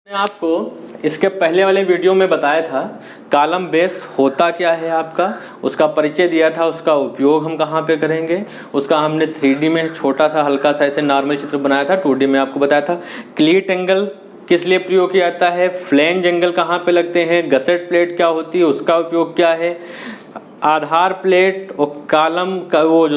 मैंने आपको इसके पहले वाले वीडियो में बताया था कॉलम बेस होता क्या है आपका, उसका परिचय दिया था, उसका उपयोग हम कहाँ पे करेंगे, उसका हमने 3D में छोटा सा हल्का सा ऐसे नॉर्मल चित्र बनाया था, 2D में आपको बताया था क्लीट एंगल किस लिए प्रयोग किया जाता है, फ्लेंज एंगल कहाँ पे लगते हैं, गसेट प्लेट क्या होती है उसका उपयोग क्या है, आधार प्लेट और कॉलम का वो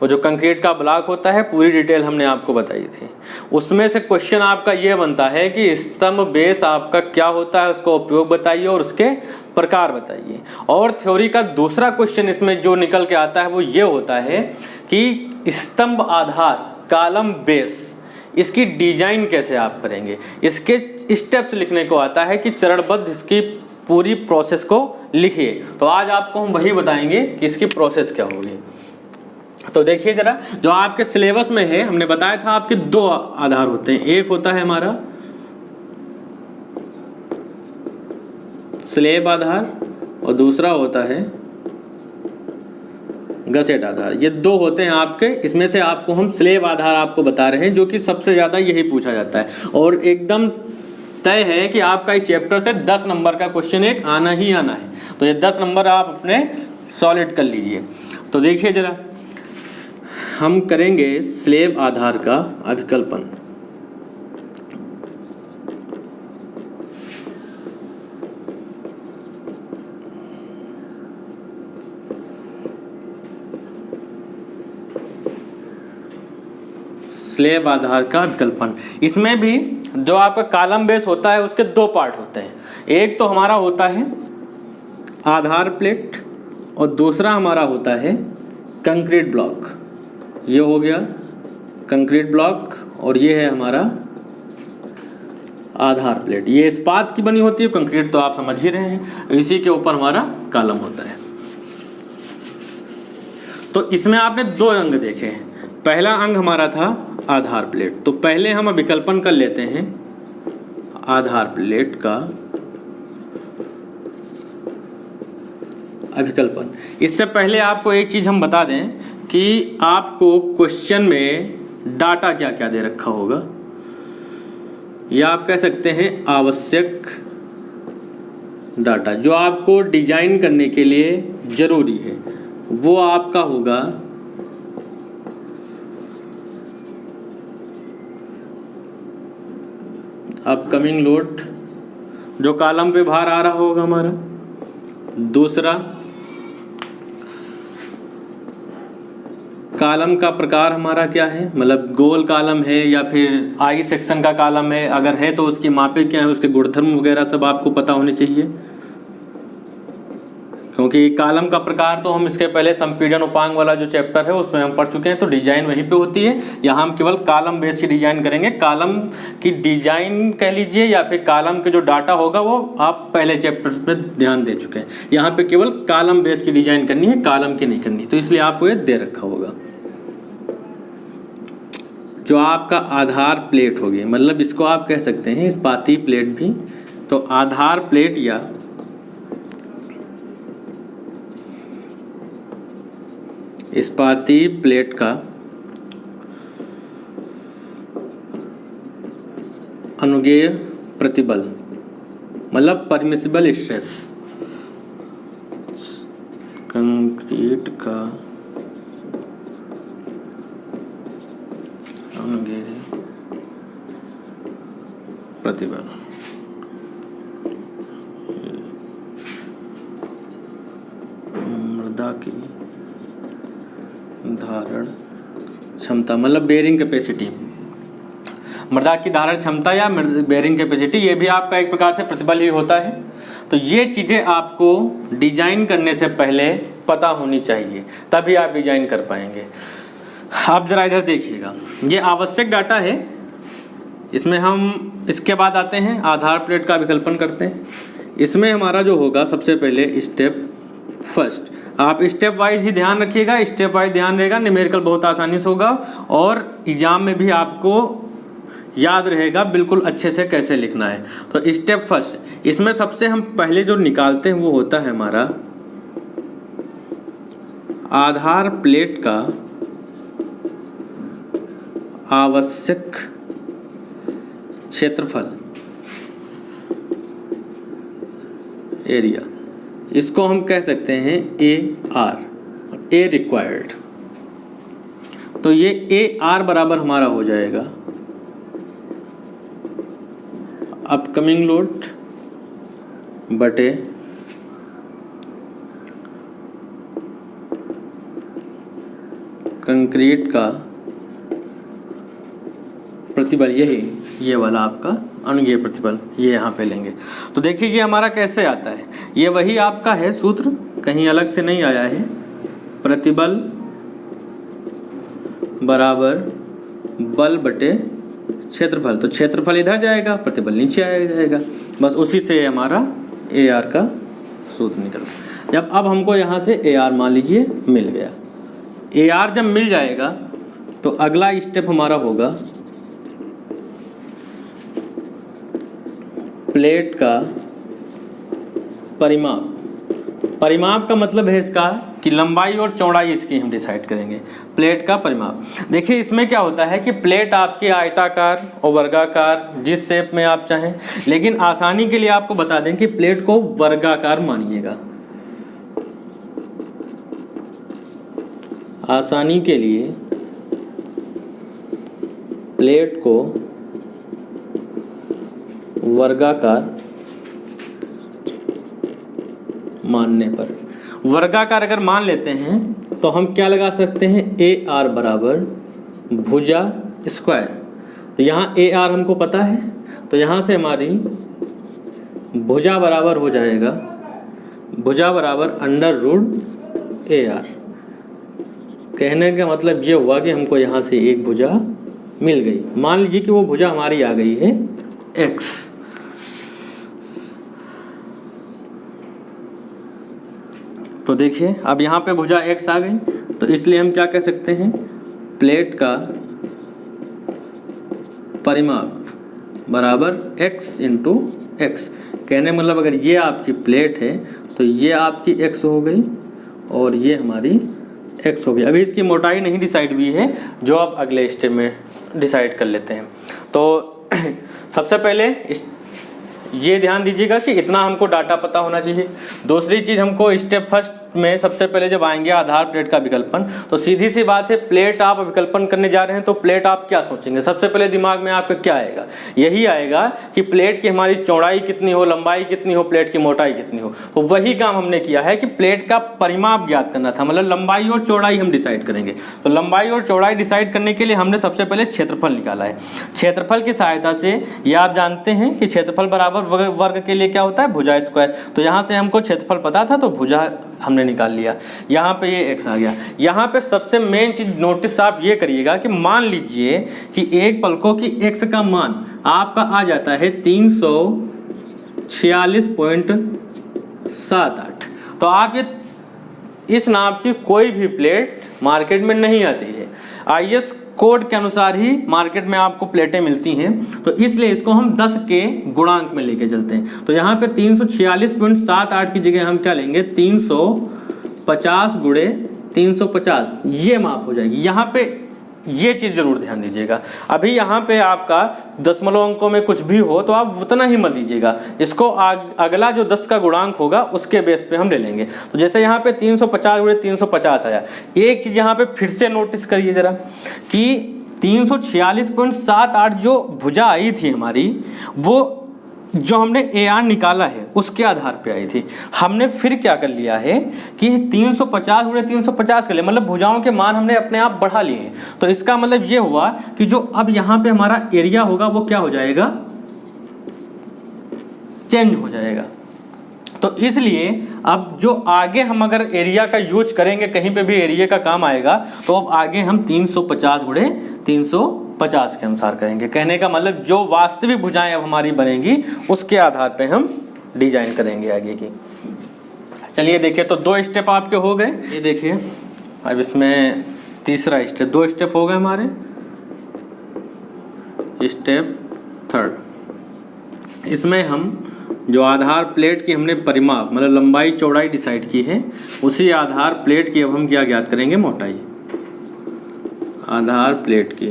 जो कंक्रीट का ब्लॉक होता है, पूरी डिटेल हमने आपको बताई थी। उसमें से क्वेश्चन आपका ये बनता है कि स्तंभ बेस आपका क्या होता है, उसका उपयोग बताइए और उसके प्रकार बताइए। और थ्योरी का दूसरा क्वेश्चन इसमें जो निकल के आता है वो ये होता है कि स्तंभ आधार कॉलम बेस इसकी डिजाइन कैसे आप करेंगे, इसके स्टेप्स लिखने को आता है कि चरणबद्ध इसकी पूरी प्रोसेस को लिखिए। तो आज आपको हम वही बताएंगे कि इसकी प्रोसेस क्या होगी। तो देखिए जरा, जो आपके सिलेबस में है हमने बताया था आपके दो आधार होते हैं, एक होता है हमारा स्लेब आधार और दूसरा होता है गसेट आधार। ये दो होते हैं आपके, इसमें से आपको हम स्लेब आधार आपको बता रहे हैं जो कि सबसे ज़्यादा यही पूछा जाता है और एकदम तय है कि आपका इस चैप्टर से 10 नंबर का क्वेश्चन एक आना ही आना है। तो ये 10 नंबर आप अपने सॉलिड कर लीजिए। तो देखिए जरा, हम करेंगे स्लेब आधार का अभिकल्पन। स्लेब आधार का अभिकल्पन, इसमें भी जो आपका कॉलम बेस होता है उसके दो पार्ट होते हैं, एक तो हमारा होता है आधार प्लेट और दूसरा हमारा होता है कंक्रीट ब्लॉक। ये हो गया कंक्रीट ब्लॉक और ये है हमारा आधार प्लेट। ये इस्पात की बनी होती है, कंक्रीट तो आप समझ ही रहे हैं, इसी के ऊपर हमारा कॉलम होता है। तो इसमें आपने दो अंग देखे, पहला अंग हमारा था आधार प्लेट। तो पहले हम अभिकल्पन कर लेते हैं आधार प्लेट का अभिकल्पन। इससे पहले आपको एक चीज हम बता दें कि आपको क्वेश्चन में डाटा क्या क्या दे रखा होगा, या आप कह सकते हैं आवश्यक डाटा जो आपको डिजाइन करने के लिए जरूरी है, वो आपका होगा अपकमिंग लोड जो कॉलम पे भार आ रहा होगा हमारा, दूसरा कॉलम का प्रकार हमारा क्या है, मतलब गोल कॉलम है या फिर आई सेक्शन का कॉलम है, अगर है तो उसकी मापे क्या है, उसके गुणधर्म वगैरह सब आपको पता होने चाहिए। क्योंकि कॉलम का प्रकार तो हम इसके पहले संपीड़न उपांग वाला जो चैप्टर है उसमें हम पढ़ चुके हैं, तो डिजाइन वहीं पे होती है। यहाँ हम केवल कॉलम बेस की डिजाइन करेंगे, कॉलम की डिजाइन कह लीजिए या फिर कॉलम के जो डाटा होगा वो आप पहले चैप्टर पे ध्यान दे चुके हैं। यहाँ पे केवल कॉलम बेस की डिजाइन करनी है, कॉलम की नहीं करनी, तो इसलिए आपको ये दे रखा होगा। जो आपका आधार प्लेट होगी, मतलब इसको आप कह सकते हैं इस्पाती प्लेट भी, तो आधार प्लेट या इस्पाती प्लेट का अनुगेय प्रतिबल, मतलब परमिसिबल स्ट्रेस, कंक्रीट का अनुगेय प्रतिबल, मृदा की धारण क्षमता, मतलब बेयरिंग कैपेसिटी, मृदा की धारण क्षमता या बेयरिंग कैपेसिटी, ये भी आपका एक प्रकार से प्रतिबल ही होता है। तो ये चीज़ें आपको डिजाइन करने से पहले पता होनी चाहिए, तभी आप डिजाइन कर पाएंगे। आप जरा इधर देखिएगा, ये आवश्यक डाटा है। इसमें हम इसके बाद आते हैं आधार प्लेट का विकल्पन करते हैं। इसमें हमारा जो होगा सबसे पहले स्टेप फर्स्ट, आप स्टेप वाइज ही ध्यान रखिएगा, स्टेप वाइज ध्यान रहेगा, न्यूमेरिकल बहुत आसानी से होगा और एग्जाम में भी आपको याद रहेगा बिल्कुल अच्छे से कैसे लिखना है। तो स्टेप फर्स्ट, इसमें सबसे हम पहले जो निकालते हैं वो होता है हमारा आधार प्लेट का आवश्यक क्षेत्रफल एरिया, इसको हम कह सकते हैं ए आर, ए रिक्वायर्ड। तो ये ए आर बराबर हमारा हो जाएगा अपकमिंग लोड बटे कंक्रीट का प्रतिबल, यही ये वाला आपका अनुज्ञेय प्रतिबल, ये यहाँ पे लेंगे। तो देखिए ये हमारा कैसे आता है, ये वही आपका है सूत्र, कहीं अलग से नहीं आया है। प्रतिबल बराबर बल बटे क्षेत्रफल, तो क्षेत्रफल इधर जाएगा, प्रतिबल नीचे आया जाएगा, बस उसी से हमारा ए आर का सूत्र निकल। जब अब हमको यहाँ से ए आर मान लीजिए मिल गया, ए आर जब मिल जाएगा तो अगला स्टेप हमारा होगा प्लेट का परिमाप। परिमाप का मतलब है इसका कि लंबाई और चौड़ाई इसकी हम डिसाइड करेंगे। प्लेट का परिमाप, देखिए इसमें क्या होता है कि प्लेट आपकी आयताकार और वर्गाकार जिस शेप में आप चाहें, लेकिन आसानी के लिए आपको बता दें कि प्लेट को वर्गाकार मानिएगा। आसानी के लिए प्लेट को वर्गाकार मानने पर, वर्गाकार अगर मान लेते हैं तो हम क्या लगा सकते हैं, ए आर बराबर भुजा स्क्वायर। तो यहाँ ए आर हमको पता है, तो यहाँ से हमारी भुजा बराबर हो जाएगा, भुजा बराबर अंडर रूट ए आर। कहने का मतलब ये हुआ कि हमको यहाँ से एक भुजा मिल गई। मान लीजिए कि वो भुजा हमारी आ गई है x, तो देखिए अब यहाँ पे भुजा x आ गई, तो इसलिए हम क्या कह सकते हैं, प्लेट का परिमाप बराबर x इंटू एक्स। कहने मतलब अगर ये आपकी प्लेट है तो ये आपकी x हो गई और ये हमारी x हो गई। अभी इसकी मोटाई नहीं डिसाइड हुई है, जो आप अगले स्टेप में डिसाइड कर लेते हैं। तो सबसे पहले ये ध्यान दीजिएगा कि इतना हमको डाटा पता होना चाहिए। दूसरी चीज़ हमको स्टेप फर्स्ट में सबसे पहले जब आएंगे आधार प्लेट का विकल्पन, तो सीधी सी बात है, प्लेट आप विकल्पन करने जा रहे हैं तो प्लेट आप क्या सोचेंगे, सबसे पहले दिमाग में आपका क्या आएगा, यही आएगा कि प्लेट की हमारी चौड़ाई कितनी हो, लंबाई कितनी हो, प्लेट की मोटाई कितनी हो। तो वही काम हमने किया है कि प्लेट का परिमाप ज्ञात करना था, मतलब लंबाई और चौड़ाई हम डिसाइड करेंगे। तो लंबाई और चौड़ाई डिसाइड करने के लिए हमने सबसे पहले क्षेत्रफल निकाला है। क्षेत्रफल की सहायता से ये आप जानते हैं कि क्षेत्रफल बराबर वर्ग के लिए क्या होता है, भुजा स्क्वायर। तो यहाँ से हमको क्षेत्रफल पता था तो भुजा हमने निकाल लिया, यहाँ पे ये x आ गया। यहाँ पे सबसे मेन चीज नोटिस आप ये करिएगा कि मान लीजिए कि एक पलकों की x का मान आपका आ जाता है 346.78। तो आप ये इस नाप की कोई भी प्लेट मार्केट में नहीं आती है, IS कोड के अनुसार ही मार्केट में आपको प्लेटें मिलती हैं। तो इसलिए इसको हम 10 के गुणांक में लेके चलते हैं। तो यहाँ पे 346.78 की जगह हम क्या लेंगे, 350 गुणे 350, ये माप हो जाएगी। यहाँ पे ये चीज़ जरूर ध्यान दीजिएगा। अभी यहाँ पे आपका दशमलव अंकों में कुछ भी हो तो आप उतना ही मत लीजिएगा, इसको अगला जो 10 का गुणांक होगा उसके बेस पे हम ले लेंगे। तो जैसे यहाँ पे 350 गुणे 350 आया। एक चीज़ यहाँ पे फिर से नोटिस करिए जरा कि 346.78 जो भुजा आई थी हमारी, वो जो हमने AR निकाला है उसके आधार पे आई थी। हमने फिर क्या कर लिया है कि 350 गुणे 350 कर लिया, मतलब भुजाओं के मान हमने अपने आप बढ़ा लिए हैं। तो इसका मतलब ये हुआ कि जो अब यहाँ पे हमारा एरिया होगा वो क्या हो जाएगा, चेंज हो जाएगा। तो इसलिए अब जो आगे हम अगर एरिया का यूज करेंगे, कहीं पे भी एरिया का काम आएगा, तो अब आगे हम 350 गुणे 350 के अनुसार करेंगे। कहने का मतलब जो वास्तविक भुजाएं अब हमारी बनेंगी उसके आधार पे हम डिजाइन करेंगे आगे की। चलिए देखिए, तो 2 स्टेप आपके हो गए। ये देखिए अब इसमें तीसरा स्टेप, 2 स्टेप हो गए हमारे। स्टेप थर्ड, इसमें हम जो आधार प्लेट की हमने परिमाप मतलब लंबाई चौड़ाई डिसाइड की है, उसी आधार प्लेट की अब हम क्या ज्ञात करेंगे, मोटाई। आधार प्लेट की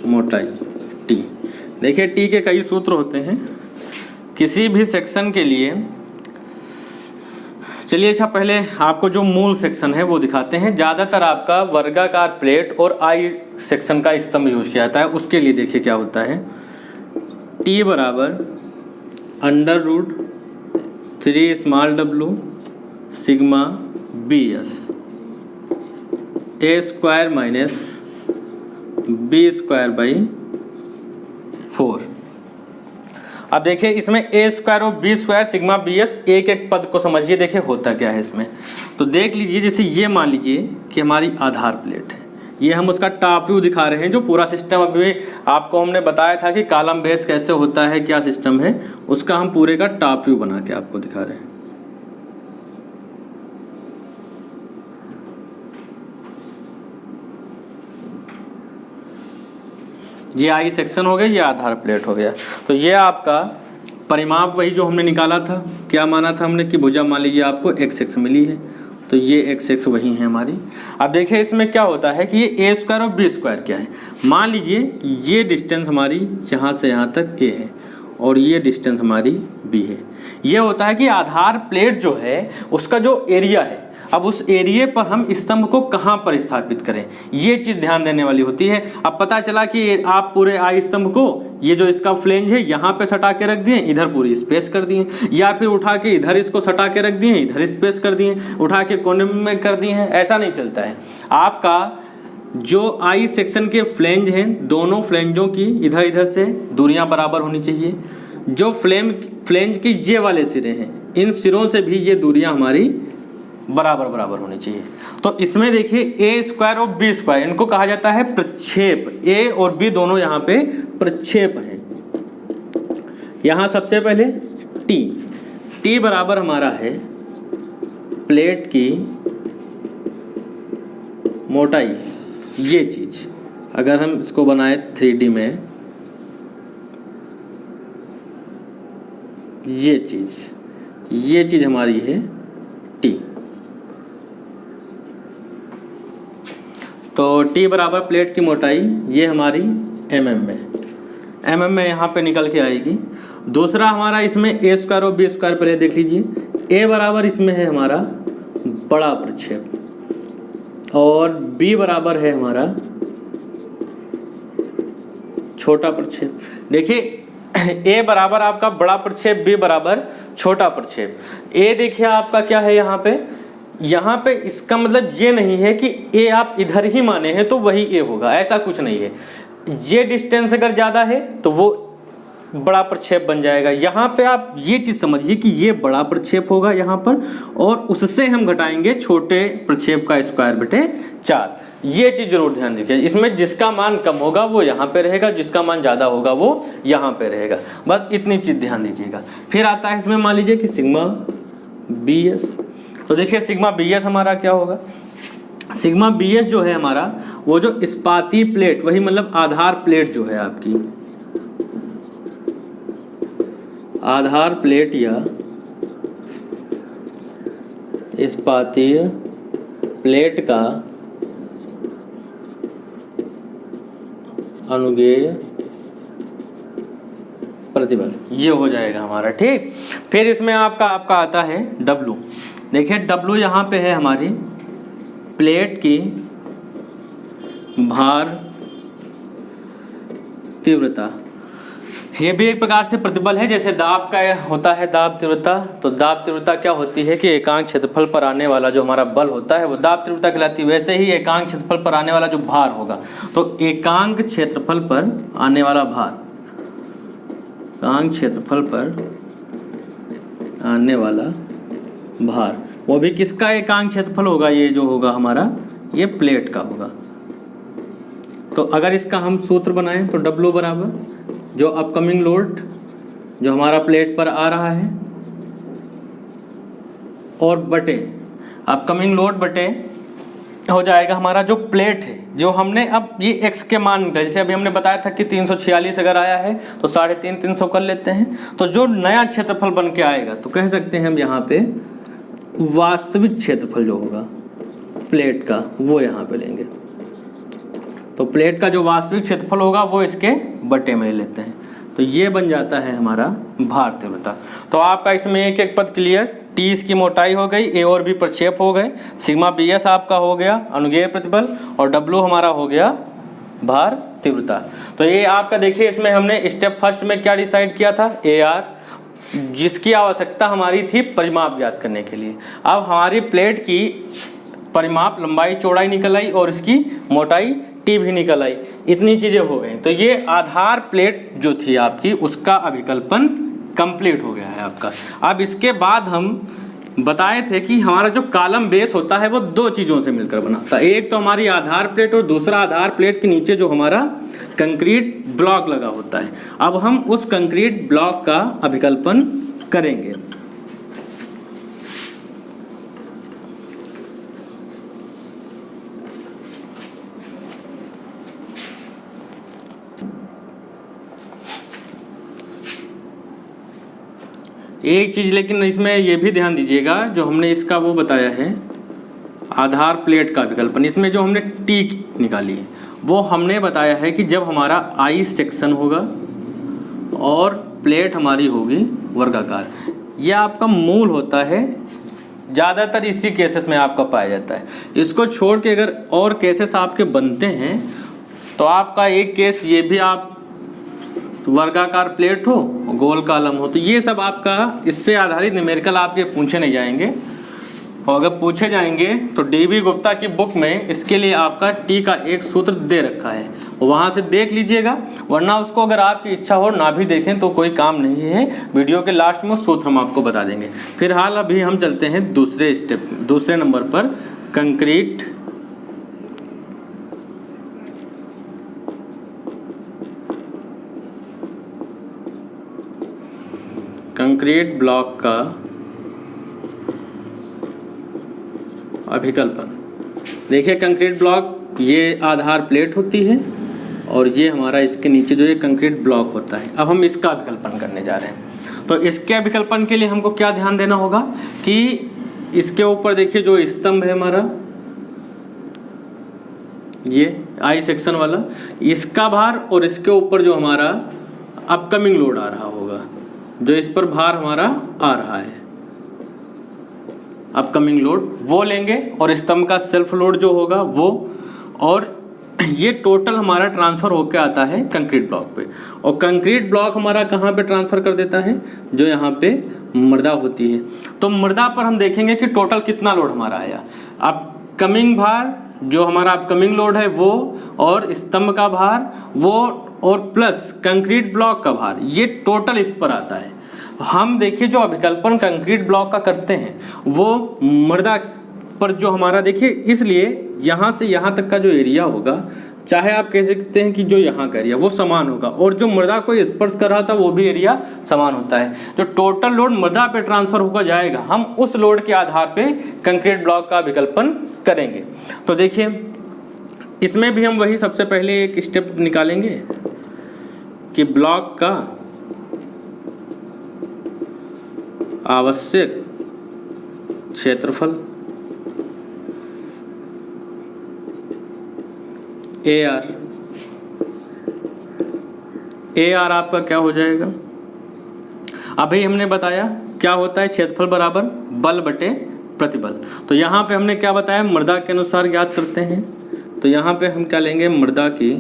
मोटाई T। देखिए T के कई सूत्र होते हैं। किसी भी सेक्शन के लिए चलिए अच्छा, पहले आपको जो मूल सेक्शन है वो दिखाते हैं। ज़्यादातर आपका वर्गाकार प्लेट और आई सेक्शन का स्तंभ यूज किया जाता है। उसके लिए देखिए क्या होता है, T बराबर √3 small w sigma BS A square minus B square by 4। अब देखिए इसमें A स्क्वायर और B स्क्वायर सिग्मा BS एक एक पद को समझिए, देखिए होता क्या है इसमें। तो देख लीजिए, जैसे ये मान लीजिए कि हमारी आधार प्लेट है, ये हम उसका टॉप व्यू दिखा रहे हैं। जो पूरा सिस्टम अभी आपको हमने बताया था कि कॉलम बेस कैसे होता है, क्या सिस्टम है, उसका हम पूरे का टॉप व्यू बना के आपको दिखा रहे हैं। ये आई सेक्शन हो गया, ये आधार प्लेट हो गया। तो ये आपका परिमाप वही जो हमने निकाला था, क्या माना था हमने कि भुजा मान लीजिए आपको x मिली है, तो ये x वही है हमारी। अब देखिए इसमें क्या होता है कि ये a स्क्वायर और b स्क्वायर क्या है। मान लीजिए ये डिस्टेंस हमारी यहाँ से यहाँ तक a है और ये डिस्टेंस हमारी b है। ये होता है कि आधार प्लेट जो है उसका जो एरिया है, अब उस एरिया पर हम स्तंभ को कहाँ पर स्थापित करें, ये चीज़ ध्यान देने वाली होती है। अब पता चला कि आप पूरे आई स्तंभ को, ये जो इसका फ्लेंज है यहाँ पे सटा के रख दिए, इधर पूरी स्पेस कर दिए, या फिर उठा के इधर इसको सटा के रख दिए, इधर स्पेस कर दिए, उठा के कोने में कर दिए हैं, ऐसा नहीं चलता है। आपका जो आई सेक्शन के फ्लेंज हैं, दोनों फ्लेंजों की इधर इधर से दूरियाँ बराबर होनी चाहिए। जो फ्लेंज के ये वाले सिरे हैं, इन सिरों से भी ये दूरियाँ हमारी बराबर होनी चाहिए। तो इसमें देखिए a स्क्वायर और b स्क्वायर, इनको कहा जाता है प्रक्षेप। a और b दोनों यहाँ पे प्रक्षेप हैं। यहाँ सबसे पहले t बराबर हमारा है प्लेट की मोटाई, ये चीज अगर हम इसको बनाए 3D में, ये चीज हमारी है t। तो T बराबर प्लेट की मोटाई, ये हमारी mm में यहाँ पे निकल के आएगी। दूसरा हमारा इसमें a स्क्वायर और b स्क्वायर, पहले देख लीजिए। a बराबर इसमें है हमारा बड़ा प्रक्षेप और b बराबर है हमारा छोटा प्रक्षेप। देखिए a बराबर आपका बड़ा प्रक्षेप, b बराबर छोटा प्रक्षेप। a देखिए आपका क्या है यहाँ पे इसका मतलब ये नहीं है कि a आप इधर ही माने हैं तो वही a होगा, ऐसा कुछ नहीं है। ये डिस्टेंस अगर ज़्यादा है तो वो बड़ा प्रक्षेप बन जाएगा। यहाँ पे आप ये चीज़ समझिए कि ये बड़ा प्रक्षेप होगा यहाँ पर, और उससे हम घटाएंगे छोटे प्रक्षेप का स्क्वायर बटे 4। ये चीज़ जरूर ध्यान रखिए। इसमें जिसका मान कम होगा वो यहाँ पे रहेगा, जिसका मान ज़्यादा होगा वो यहाँ पे रहेगा। बस इतनी चीज़ ध्यान दीजिएगा। फिर आता है इसमें मान लीजिए कि सिग्मा BS। तो देखिए सिग्मा BS हमारा क्या होगा, सिग्मा BS जो है हमारा वो जो इस्पाती प्लेट, वही मतलब आधार प्लेट जो है आपकी, आधार प्लेट या इस्पातीय प्लेट का अनुगेय प्रतिबल, ये हो जाएगा हमारा। ठीक, फिर इसमें आपका आता है W। देखिए W यहाँ पे है हमारी प्लेट की भार तीव्रता। ये भी एक प्रकार से प्रतिबल है, जैसे दाब का होता है दाब तीव्रता। तो दाब तीव्रता क्या होती है कि एकांक क्षेत्रफल पर आने वाला जो हमारा बल होता है वो दाब तीव्रता कहलाती है। वैसे ही एकांक क्षेत्रफल पर आने वाला जो भार होगा, तो एकांक क्षेत्रफल पर आने वाला भार, एकांक क्षेत्रफल पर आने वाला भार, वो भी किसका एकांक क्षेत्रफल होगा, ये जो होगा हमारा ये प्लेट का होगा। तो अगर इसका हम सूत्र बनाएं तो W बराबर जो अपकमिंग लोड जो हमारा प्लेट पर आ रहा है और बटे अपकमिंग लोड बटे हो जाएगा हमारा जो प्लेट है, जो हमने अब ये x के मान, जैसे अभी हमने बताया था कि 346 अगर आया है तो 350 कर लेते हैं। तो जो नया क्षेत्रफल बन के आएगा तो कह सकते हैं हम यहाँ पे वास्तविक क्षेत्रफल जो होगा प्लेट का वो यहाँ पे लेंगे। तो प्लेट का जो वास्तविक क्षेत्रफल होगा वो इसके बटे में ले लेते हैं। तो ये बन जाता है हमारा भार तीव्रता। तो आपका इसमें एक एक पद क्लियर। टी इसकी मोटाई हो गई, ए और बी प्रक्षेप हो गए, सिग्मा बी एस आपका हो गया अनुगेय प्रतिबल, और डब्ल्यू हमारा हो गया भार तीव्रता। तो ये आपका देखिए इसमें हमने स्टेप फर्स्ट में क्या डिसाइड किया था, ए आर, जिसकी आवश्यकता हमारी थी परिमाप ज्ञात करने के लिए। अब हमारी प्लेट की परिमाप लंबाई चौड़ाई निकल आई और इसकी मोटाई टी भी निकल आई, इतनी चीज़ें हो गई। तो ये आधार प्लेट जो थी आपकी उसका अभिकल्पन कंप्लीट हो गया है आपका। अब इसके बाद हम बताए थे कि हमारा जो कॉलम बेस होता है वो दो चीज़ों से मिलकर बना था, एक तो हमारी आधार प्लेट और दूसरा आधार प्लेट के नीचे जो हमारा कंक्रीट ब्लॉक लगा होता है। अब हम उस कंक्रीट ब्लॉक का अभिकल्पन करेंगे। एक चीज़ लेकिन इसमें यह भी ध्यान दीजिएगा, जो हमने इसका वो बताया है आधार प्लेट का विकल्पन, इसमें जो हमने टी निकाली है वो हमने बताया है कि जब हमारा आई सेक्शन होगा और प्लेट हमारी होगी वर्गाकार। यह आपका मूल होता है, ज़्यादातर इसी केसेस में आपका पाया जाता है। इसको छोड़ के अगर और केसेस आपके बनते हैं तो आपका एक केस ये भी आप वर्गाकार प्लेट हो गोल कॉलम हो, तो ये सब आपका इससे आधारित न्यूमेरिकल आपके पूछे नहीं जाएंगे। और अगर पूछे जाएंगे तो डीबी गुप्ता की बुक में इसके लिए आपका टी का एक सूत्र दे रखा है, वहाँ से देख लीजिएगा, वरना उसको अगर आपकी इच्छा हो ना भी देखें तो कोई काम नहीं है। वीडियो के लास्ट में सूत्र हम आपको बता देंगे। फिलहाल अभी हम चलते हैं दूसरे नंबर पर, कंक्रीट ब्लॉक का अभिकल्पन। देखिए कंक्रीट ब्लॉक ये आधार प्लेट होती है और ये हमारा इसके नीचे जो ये कंक्रीट ब्लॉक होता है। अब हम इसका अभिकल्पन करने जा रहे हैं। तो इसके अभिकल्पन के लिए हमको क्या ध्यान देना होगा कि इसके ऊपर देखिए जो स्तंभ है हमारा, ये आई सेक्शन वाला, इसका भार और इसके ऊपर जो हमारा अपकमिंग लोड आ रहा होगा, जो इस पर भार हमारा आ रहा है अपकमिंग लोड, वो लेंगे, और स्तंभ का सेल्फ लोड जो होगा वो, और ये टोटल हमारा ट्रांसफ़र होकर आता है कंक्रीट ब्लॉक पे। और कंक्रीट ब्लॉक हमारा कहाँ पे ट्रांसफ़र कर देता है, जो यहाँ पे मृदा होती है। तो मृदा पर हम देखेंगे कि टोटल कितना लोड हमारा आया, अपकमिंग भार जो हमारा अपकमिंग लोड है वो, और स्तंभ का भार वो, और प्लस कंक्रीट ब्लॉक का भार, ये टोटल इस पर आता है। हम देखिए जो अभिकल्पन कंक्रीट ब्लॉक का करते हैं वो मृदा पर जो हमारा, देखिए इसलिए यहाँ से यहाँ तक का जो एरिया होगा, चाहे आप कह सकते हैं कि जो यहाँ का एरिया वो समान होगा, और जो मृदा को स्पर्श कर रहा था वो भी एरिया समान होता है। जो टोटल लोड मृदा पे ट्रांसफर होकर जाएगा, हम उस लोड के आधार पे कंक्रीट ब्लॉक का अभिकल्पन करेंगे। तो देखिए इसमें भी हम वही सबसे पहले एक स्टेप निकालेंगे कि ब्लॉक का आवश्यक क्षेत्रफल ए आर आपका क्या हो जाएगा। अभी हमने बताया क्या होता है, क्षेत्रफल बराबर बल बटे प्रतिबल। तो यहाँ पे हमने क्या बताया, मृदा के अनुसार ज्ञात करते हैं। तो यहाँ पे हम क्या लेंगे, मृदा की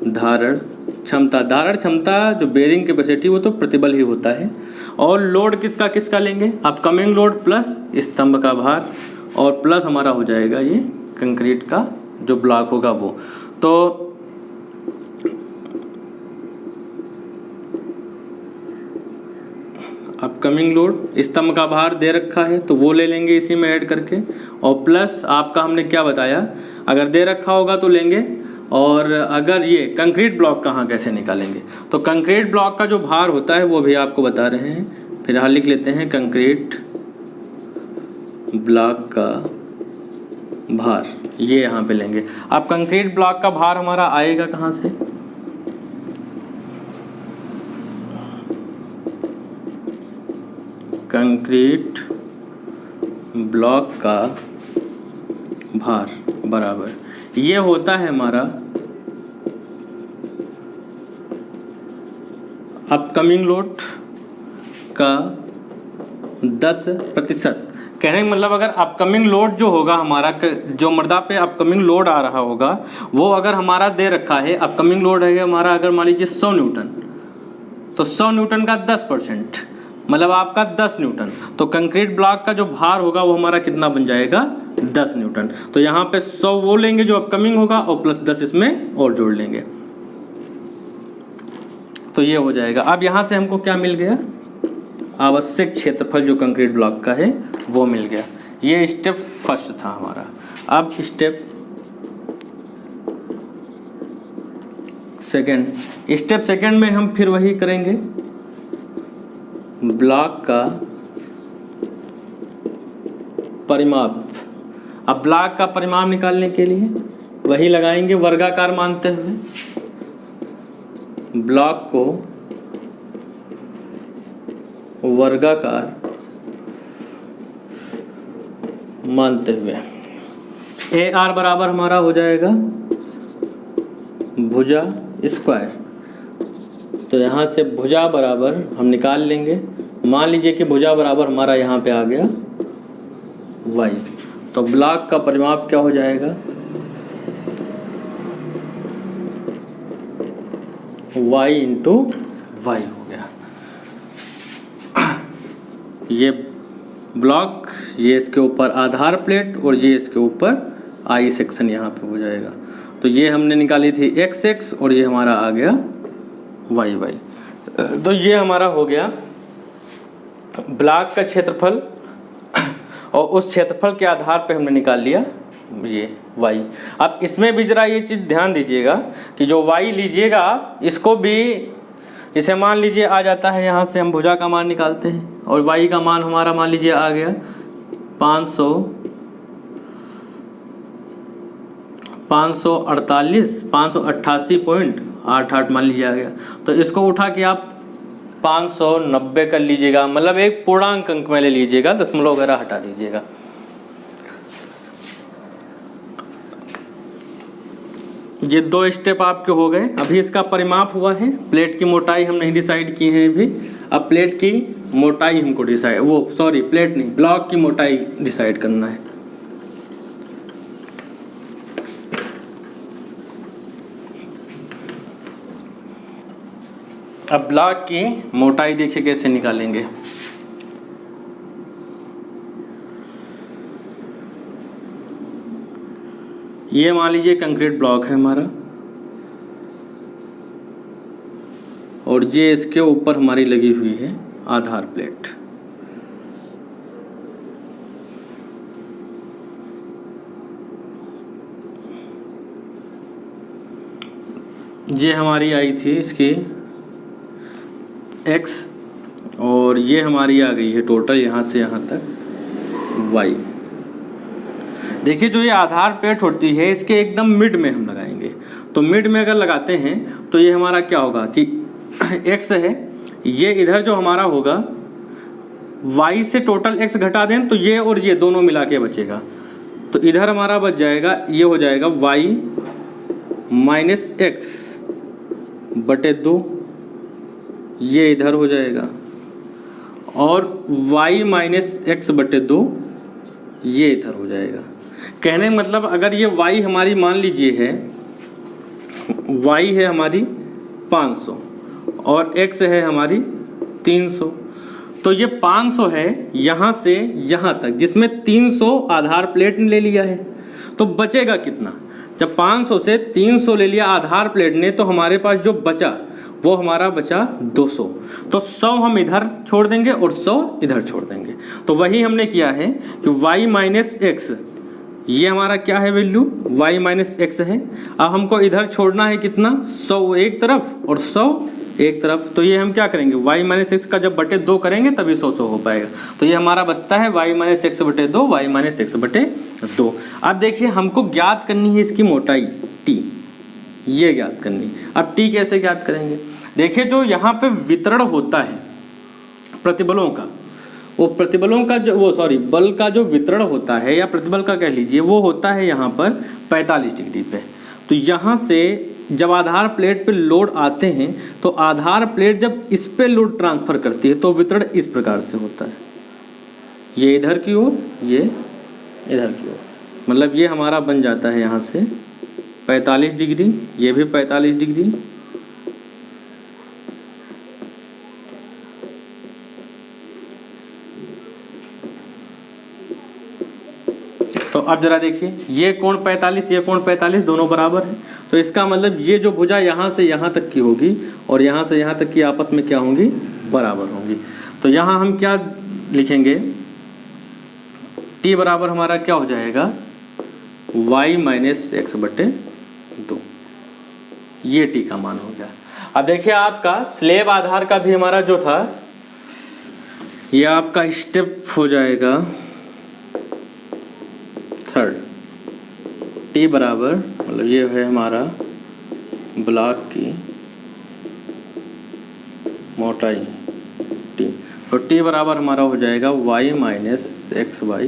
धारण क्षमता जो बेरिंग कैपेसिटी वो तो प्रतिबल ही होता है, और लोड किसका लेंगे, अपकमिंग लोड प्लस स्तंभ का भार, और प्लस हमारा हो जाएगा ये कंक्रीट का जो ब्लॉक होगा वो। तो अपकमिंग लोड, स्तंभ का भार दे रखा है तो वो ले लेंगे इसी में ऐड करके, और प्लस आपका हमने क्या बताया, अगर दे रखा होगा तो लेंगे, और अगर ये कंक्रीट ब्लॉक कहाँ कैसे निकालेंगे, तो कंक्रीट ब्लॉक का जो भार होता है वो भी आपको बता रहे हैं। फिलहाल लिख लेते हैं कंक्रीट ब्लॉक का भार, ये यहाँ पे लेंगे। अब कंक्रीट ब्लॉक का भार हमारा आएगा कहाँ से, कंक्रीट ब्लॉक का भार बराबर ये होता है हमारा अपकमिंग लोड का 10%। कहने का मतलब अगर अपकमिंग लोड जो होगा हमारा, जो मृदा पे अपकमिंग लोड आ रहा होगा वो अगर हमारा दे रखा है, अपकमिंग लोड है हमारा अगर मान लीजिए 100 न्यूटन, तो 100 न्यूटन का 10% मतलब आपका 10 न्यूटन। तो कंक्रीट ब्लॉक का जो भार होगा वो हमारा कितना बन जाएगा, 10 न्यूटन। तो यहाँ पे 100 वो लेंगे जो अपकमिंग होगा और प्लस 10 इसमें और जोड़ लेंगे, तो ये हो जाएगा। अब यहाँ से हमको क्या मिल गया, आवश्यक क्षेत्रफल जो कंक्रीट ब्लॉक का है वो मिल गया। ये स्टेप फर्स्ट था हमारा। अब स्टेप सेकंड में हम फिर वही करेंगे, ब्लॉक का परिमाप। अब ब्लॉक का परिमाप निकालने के लिए वही लगाएंगे वर्गाकार मानते हुए, ब्लॉक को वर्गाकार मानते हुए ए आर बराबर हमारा हो जाएगा भुजा स्क्वायर। तो यहाँ से भुजा बराबर हम निकाल लेंगे, मान लीजिए कि भुजा बराबर हमारा यहाँ पे आ गया y। तो ब्लॉक का परिमाप क्या हो जाएगा, y इंटू वाई हो गया। ये ब्लॉक, ये इसके ऊपर आधार प्लेट और ये इसके ऊपर आई सेक्शन यहाँ पे हो जाएगा। तो ये हमने निकाली थी x और ये हमारा आ गया y। तो ये हमारा हो गया ब्लॉक का क्षेत्रफल, और उस क्षेत्रफल के आधार पे हमने निकाल लिया ये y। अब इसमें भी जरा ये चीज़ ध्यान दीजिएगा कि जो y लीजिएगा इसको भी, इसे मान लीजिए आ जाता है, यहाँ से हम भुजा का मान निकालते हैं और y का मान हमारा मान लीजिए आ गया 588.88 मान लीजिए आ गया। तो इसको उठा के आप 590 कर लीजिएगा, मतलब एक पूर्णांक अंक में ले लीजिएगा, दशमलव वगैरह हटा दीजिएगा। ये 2 स्टेप आपके हो गए। अभी इसका परिमाप हुआ है, प्लेट की मोटाई हम नहीं डिसाइड की है अभी। अब प्लेट की मोटाई हमको डिसाइड, प्लेट नहीं, ब्लॉक की मोटाई डिसाइड करना है। अब ब्लॉक की मोटाई देखिए कैसे निकालेंगे। ये मान लीजिए कंक्रीट ब्लॉक है हमारा, और ये इसके ऊपर हमारी लगी हुई है आधार प्लेट। ये हमारी आई थी इसकी x, और ये हमारी आ गई है टोटल यहाँ से यहाँ तक y। देखिए जो ये आधार प्लेट होती है इसके एकदम मिड में हम लगाएंगे। तो मिड में अगर लगाते हैं तो ये हमारा क्या होगा कि x है, ये इधर जो हमारा होगा y से टोटल x घटा दें तो ये और ये दोनों मिला के बचेगा। तो इधर हमारा बच जाएगा, ये हो जाएगा y माइनस एक्स बटे 2, ये इधर हो जाएगा, और y माइनस एक्स बटे 2 ये इधर हो जाएगा। कहने का मतलब अगर ये y हमारी मान लीजिए है, y है हमारी 500 और x है हमारी 300, तो ये 500 है यहाँ से यहाँ तक, जिसमें 300 आधार प्लेट ने ले लिया है। तो बचेगा कितना, जब 500 से 300 ले लिया आधार प्लेट ने, तो हमारे पास जो बचा वो हमारा बचा 200। तो 100 हम इधर छोड़ देंगे और 100 इधर छोड़ देंगे। तो वही हमने किया है कि y माइनस एक्स, ये हमारा क्या है वैल्यू, y माइनस एक्स है। अब हमको इधर छोड़ना है कितना, 100 एक तरफ और 100 एक तरफ। तो ये हम क्या करेंगे, y माइनस एक्स का जब बटे 2 करेंगे तभी 100 हो पाएगा। तो ये हमारा बचता है y माइनस एक्स बटे 2, y माइनस एक्स बटे 2। अब देखिए हमको ज्ञात करनी है इसकी मोटाई t, ये ज्ञात करनी। अब t कैसे ज्ञात करेंगे, देखिए जो यहाँ पे वितरण होता है प्रतिबलों का, वो प्रतिबलों का जो बल का जो वितरण होता है, या प्रतिबल का कह लीजिए, वो होता है यहाँ पर 45 डिग्री पे। तो यहाँ से जब आधार प्लेट पे लोड आते हैं तो आधार प्लेट जब इस पे लोड ट्रांसफर करती है तो वितरण इस प्रकार से होता है, ये इधर की ओर, ये इधर की ओर। मतलब ये हमारा बन जाता है यहाँ से 45 डिग्री, ये भी 45 डिग्री, तो अब जरा देखिए ये कोण 45, ये कोण 45 दोनों बराबर है। तो इसका मतलब ये जो भुजा यहाँ से यहाँ तक की होगी और यहाँ से यहाँ तक की आपस में क्या होंगी, बराबर होंगी। तो यहाँ हम क्या लिखेंगे, t बराबर हमारा क्या हो जाएगा, y माइनस एक्स बटे 2, ये t का मान हो गया। अब देखिए आपका स्लेब आधार का भी हमारा जो था ये आपका स्टेप हो जाएगा थर्ड, t बराबर मतलब ये है हमारा ब्लॉक की मोटाई t, तो t बराबर हमारा हो जाएगा y माइनस एक्स बाई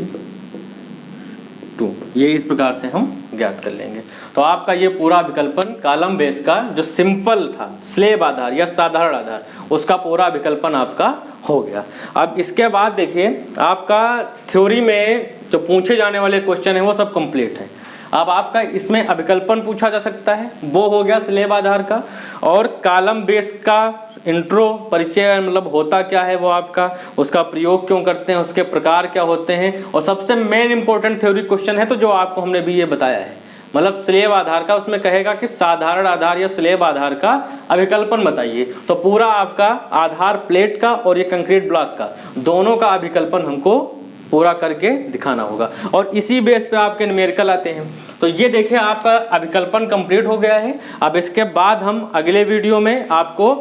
2, ये इस प्रकार से हम ज्ञात कर लेंगे। तो आपका ये पूरा विकल्पन कॉलम बेस का जो सिंपल था स्लेब आधार या साधारण आधार, उसका पूरा विकल्पन आपका हो गया। अब इसके बाद देखिए आपका थ्योरी में जो पूछे जाने वाले क्वेश्चन है वो सब कंप्लीट है। अब आपका इसमें अभिकल्पन पूछा जा सकता है, वो हो गया स्लेब आधार का, और कॉलम बेस का इंट्रो परिचय मतलब होता क्या है वो आपका, उसका प्रयोग क्यों करते हैं, उसके प्रकार क्या होते हैं, और सबसे मेन इंपॉर्टेंट थ्योरी क्वेश्चन है तो जो आपको हमने भी ये बताया है मतलब स्लेब आधार का, उसमें कहेगा कि साधारण आधार या स्लेब आधार का अभिकल्पन बताइए। तो पूरा आपका आधार प्लेट का और ये कंक्रीट ब्लॉक का दोनों का अभिकल्पन हमको पूरा करके दिखाना होगा, और इसी बेस पे आपके न्यूमेरिकल आते हैं। तो ये देखिए आपका अभिकल्पन कंप्लीट हो गया है। अब इसके बाद हम अगले वीडियो में आपको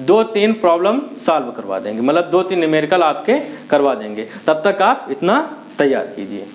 2-3 प्रॉब्लम सॉल्व करवा देंगे, मतलब 2-3 न्यूमेरिकल आपके करवा देंगे। तब तक आप इतना तैयार कीजिए।